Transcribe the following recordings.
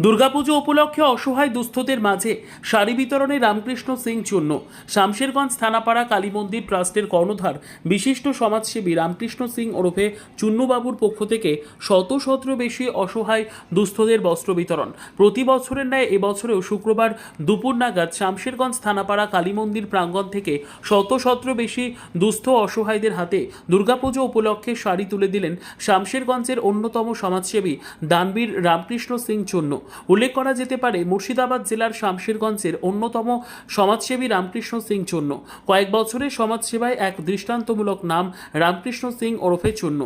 দুর্গাপুজো উপলক্ষে অসহায় দুস্থদের মাঝে শাড়ি বিতরণে রামকৃষ্ণ সিং চূন্য। শামশেরগঞ্জ থানাপাড়া কালী মন্দির ট্রাস্টের কর্ণধার বিশিষ্ট সমাজসেবী রামকৃষ্ণ সিং ওরফে চুন্নুবাবুর পক্ষ থেকে শত শতর বেশি অসহায় দুস্থদের বস্ত্র বিতরণ। প্রতি বছরের ন্যায় এবছরেও শুক্রবার দুপুর নাগাদ শামশেরগঞ্জ থানাপাড়া কালী মন্দির প্রাঙ্গণ থেকে শত শতর বেশি দুস্থ অসহায়দের হাতে দুর্গাপুজো উপলক্ষে শাড়ি তুলে দিলেন শামশেরগঞ্জের অন্যতম সমাজসেবী দানবীর রামকৃষ্ণ সিং চূন্য। উল্লেখ করা যেতে পারে মুর্শিদাবাদ জেলার শামশেরগঞ্জের অন্যতম সমাজসেবী রামকৃষ্ণ সিং চূন্য। কয়েক বছরের সমাজসেবায় এক দৃষ্টান্তমূলক নাম রামকৃষ্ণ সিং ওরফে চূন্য।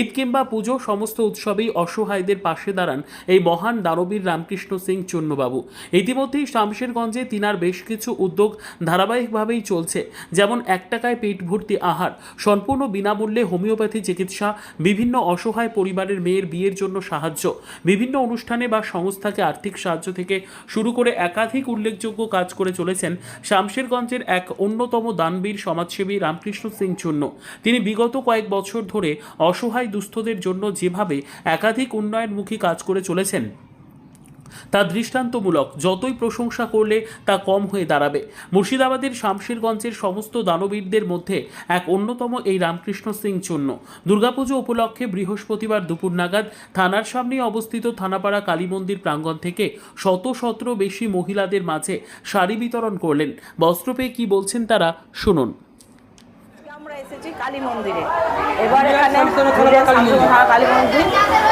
ঈদ কিংবা পুজো সমস্ত উৎসবেই অসহায়দের পাশে দাঁড়ান এই মহান দানবীর রামকৃষ্ণ সিং চূন্যবাবু। ইতিমধ্যেই শামশেরগঞ্জে তিনার বেশ কিছু উদ্যোগ ধারাবাহিকভাবেই চলছে, যেমন 1 টাকায় পেট ভর্তি আহার, সম্পূর্ণ বিনামূল্যে হোমিওপ্যাথি চিকিৎসা, বিভিন্ন অসহায় পরিবারের মেয়ের বিয়ের জন্য সাহায্য, বিভিন্ন অনুষ্ঠানে বা সংস্থাকে আর্থিক সাহায্য থেকে শুরু করে একাধিক উল্লেখযোগ্য কাজ করে চলেছেন শামশেরগঞ্জের এক অন্যতম দানবীর সমাজসেবী রামকৃষ্ণ সিং চূন্য। তিনি বিগত কয়েক বছর ধরে অসহায় দুস্থদের জন্য যেভাবে একাধিক উন্নয়নমুখী কাজ করে চলেছেন তা দৃষ্টান্তমূলক। যতই প্রশংসা করলে তা কম হয়ে দাঁড়াবে। মুর্শিদাবাদের শামশেরগঞ্জের সমস্ত দানবীরদের মধ্যে এক অন্যতম এই রামকৃষ্ণ সিং চূন্য দুর্গাপুজো উপলক্ষে বৃহস্পতিবার দুপুর নাগাদ থানার সামনে অবস্থিত থানাপাড়া কালী মন্দির প্রাঙ্গণ থেকে শত শতর বেশি মহিলাদের মাঝে শাড়ি বিতরণ করলেন। বস্ত্র পেয়ে কি বলছেন তারা শুনুন। আমরা এসেছি কালী মন্দিরে। এবার এখানে কালী মন্দির,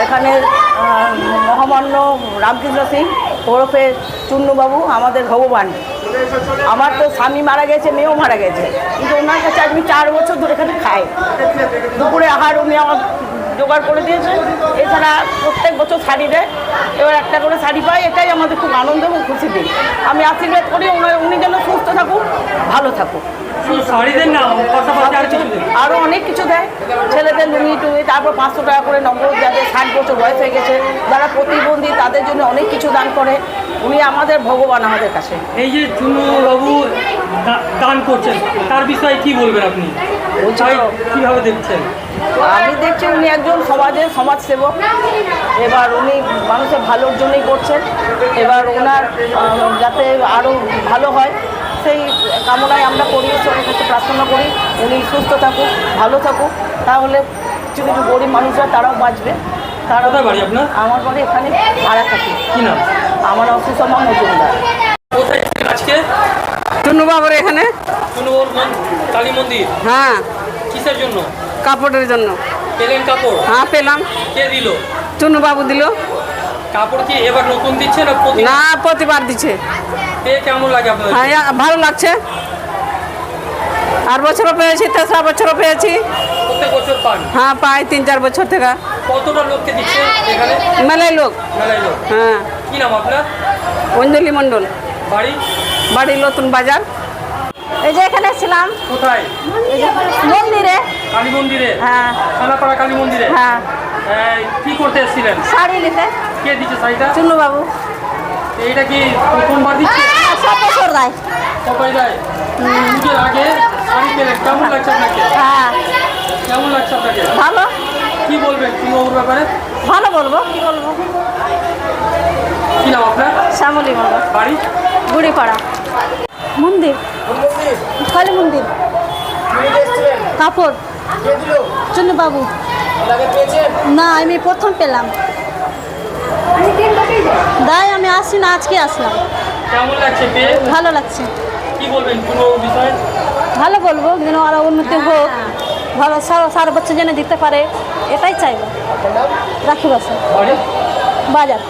এখানে মহামান্য রামকৃষ্ণ সিং ওরফে চুন্নুবাবু আমাদের ভগবান। আমার তো স্বামী মারা গেছে, মেয়েও মারা গেছে, কিন্তু ওনার কাছে আমি 4 বছর ধরে এখানে খাই। দুপুরে আহার উনি আমার জোগাড় করে দিয়েছেন। এছাড়া প্রত্যেক বছর শাড়ি দেয়, এবার একটা করে শাড়ি পাই, এটাই আমাদের খুব আনন্দ এবং খুশি দিন। আমি আশীর্বাদ করি উনি যেন সুস্থ থাকুক, ভালো থাকুক। আরও অনেক কিছু দেয়, ছেলেদের লুঙ্গি টুঙ্গি, তারপর 500 টাকা করে নগদ, যাদের 60 বছর বয়স হয়ে গেছে, যারা প্রতিবন্ধী তাদের জন্য অনেক কিছু দান করে। উনি আমাদের ভগবান আমাদের কাছে। এই যে চুন্নুবাবু দান করছেন তার বিষয়ে কি বলবেন আপনি? কীভাবে দেখছেন? আমি দেখছি উনি একজন সমাজসেবক। এবার উনি মানুষের ভালোর জন্যই করছেন। এবার ওনার যাতে আরও ভালো হয় সেই কামনায় আমরা করি, ঈশ্বরের কাছে প্রার্থনা করি উনি সুস্থ থাকুক, ভালো থাকুক। তাহলে কিছু কিছু গরিব মানুষরা তারাও বাঁচবে। কোথায় বাড়ি আপনার? আমার বাড়ি এখানে ভাড়া থাকি। কি নাম? আমার অসুসমা মজুমদার। কোথায় আজকে? চুন্নুবাবুর এখানে কালী মন্দির। হ্যাঁ। কিসের জন্য? কাপড়ের জন্য। পেলেন কাপড়? হ্যাঁ পেলাম। কে দিল? চুন্নুবাবু দিল। কাপড় কি এবার নতুন দিচ্ছে না না প্রতিবার দিচ্ছে। পেয়ে কেমন লাগে আপনার? হ্যাঁ ভালো লাগছে। আর বছরও পেয়েছি, 3রা বছরও পেয়েছি। প্রত্যেক বছর পান? হ্যাঁ পাই 3-4 বছর থেকে। কতটা লোককে দিচ্ছে এখানে? মেলাই লোক। মেলাই লোক। হ্যাঁ। কি নাম আপনার? অঞ্জলি মণ্ডল। বাড়ি নতুন বাজার। এই যে এখানে ছিলাম। কোথায়? মন্দিরে। কালী মন্দিরে? হ্যাঁ। থানাপাড়া কালী মন্দিরে? হ্যাঁ। কি করতে এসেছিলেন? শাড়ি নিতে। কে দিচ্ছে শাড়িটা? চুন্নুবাবু। এইটা কি প্রথমবার দিচ্ছে? সব বছর দেয়। সবাই দেয়। পুজোর আগে শাড়ি পেলেন, কেমন লাগছে আপনাকে? হ্যাঁ কেমন লাগছে আপনাকে? ভালো। কি বলবেন চুন্নুবাবুর ব্যাপারে? ভালো বলবো, কি বলবো। কি নাম আপনার? শ্যামলী বলবো। বাড়ি? গুড়িপাড়া। মন্দির কালী মন্দির। কাপড় চুন্নুবাবু। না আমি প্রথম পেলাম। দাই আমি আসি না, আজকে আসলাম। কেমন লাগছে পেয়ে? ভালো লাগছে। কি বলবেন চুন্নুবাবুর বিষয়ে? ভালো বলবো, যেন আরো উন্নতি হোক, ভালো সারা বছর যেন দিতে পারে, এটাই চাইবো। রাখি বাসা বাড়ি? বাজার।